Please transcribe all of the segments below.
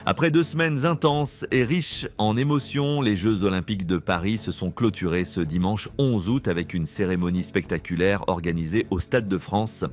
Après 2 semaines intenses et riches en émotions, les Jeux Olympiques de Paris se sont clôturés ce dimanche 11 août avec une cérémonie spectaculaire organisée au Stade de France.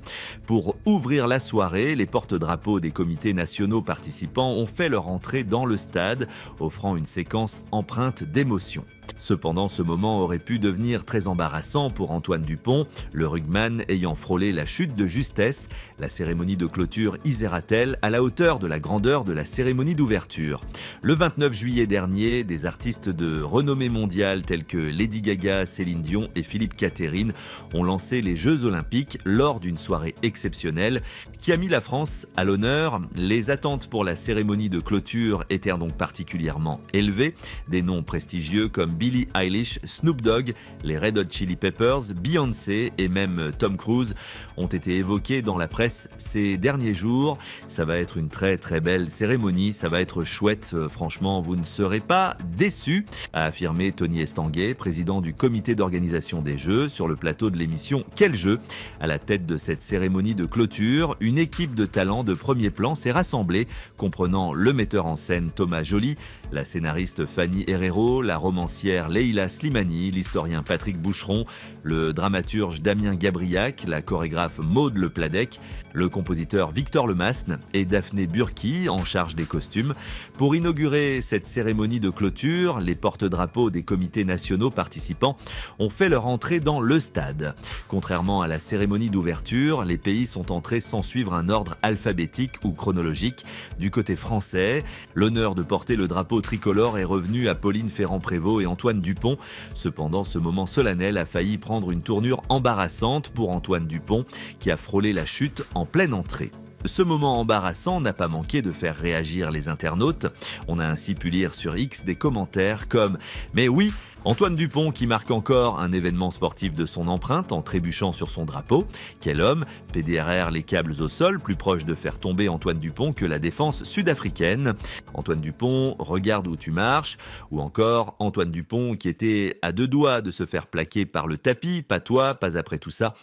Pour ouvrir la soirée, les porte-drapeaux des comités nationaux participants ont fait leur entrée dans le stade, offrant une séquence empreinte d'émotion. Cependant, ce moment aurait pu devenir très embarrassant pour Antoine Dupont, le rugbyman ayant frôlé la chute de justesse. La cérémonie de clôture isera-t-elle à la hauteur de la grandeur de la cérémonie d'ouverture? Le 29 juillet dernier, des artistes de renommée mondiale tels que Lady Gaga, Céline Dion et Philippe Catherine ont lancé les Jeux Olympiques lors d'une soirée exceptionnelle qui a mis la France à l'honneur. Les attentes pour la cérémonie de clôture étaient donc particulièrement élevées. Des noms prestigieux comme Billie Eilish, Snoop Dogg, les Red Hot Chili Peppers, Beyoncé et même Tom Cruise ont été évoqués dans la presse ces derniers jours. Ça va être une très belle cérémonie, ça va être chouette, franchement vous ne serez pas déçus, a affirmé Tony Estanguet, président du comité d'organisation des Jeux, sur le plateau de l'émission Quel jeu? À la tête de cette cérémonie de clôture, une équipe de talents de premier plan s'est rassemblée, comprenant le metteur en scène Thomas Joly, la scénariste Fanny Herrero, la romancière Leila Slimani, l'historien Patrick Boucheron, le dramaturge Damien Gabriac, la chorégraphe Maude Le Pladec, le compositeur Victor Lemasne et Daphné Burki en charge des costumes. Pour inaugurer cette cérémonie de clôture, les porte-drapeaux des comités nationaux participants ont fait leur entrée dans le stade. Contrairement à la cérémonie d'ouverture, les pays sont entrés sans suivre un ordre alphabétique ou chronologique. Du côté français, l'honneur de porter le drapeau tricolore est revenu à Pauline Ferrand-Prévot et Antoine Dupont. Cependant, ce moment solennel a failli prendre une tournure embarrassante pour Antoine Dupont, qui a frôlé la chute en pleine entrée. Ce moment embarrassant n'a pas manqué de faire réagir les internautes. On a ainsi pu lire sur X des commentaires comme « Mais oui, Antoine Dupont qui marque encore un événement sportif de son empreinte en trébuchant sur son drapeau. Quel homme, PDRR les câbles au sol, plus proche de faire tomber Antoine Dupont que la défense sud-africaine. Antoine Dupont, regarde où tu marches. Ou encore Antoine Dupont qui était à 2 doigts de se faire plaquer par le tapis, pas toi, pas après tout ça.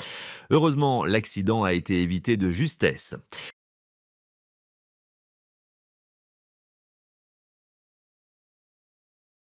Heureusement, l'accident a été évité de justesse.